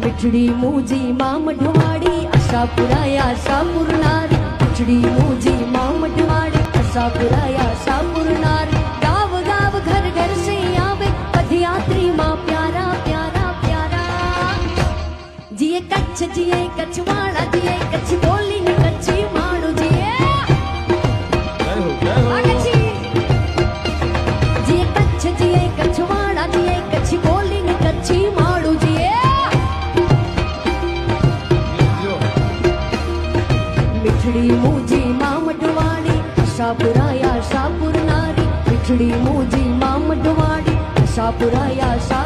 मिठड़ी मूजी मां मढवाड़ी आशापुराया आशापुरनारी मिठड़ी मूजी मां मढवाड़ी आशापुराया आशापुरनारी गाव गाव घर घर से आवे पदयात्री मां प्यारा प्यारा प्यारा जिए कच्छवाड़ा जिए कच्छ बोली ने कच्ची माड़ू जिए जिए कच्छवाड़ा जिए कच्छ बोली ने कच्ची माड़ू जिए मिठड़ी मूजी मां मढवाड़ी आशापुराया आशापुरनारी मिठड़ी मूजी मां मढवाड़ी आशापुराया आशा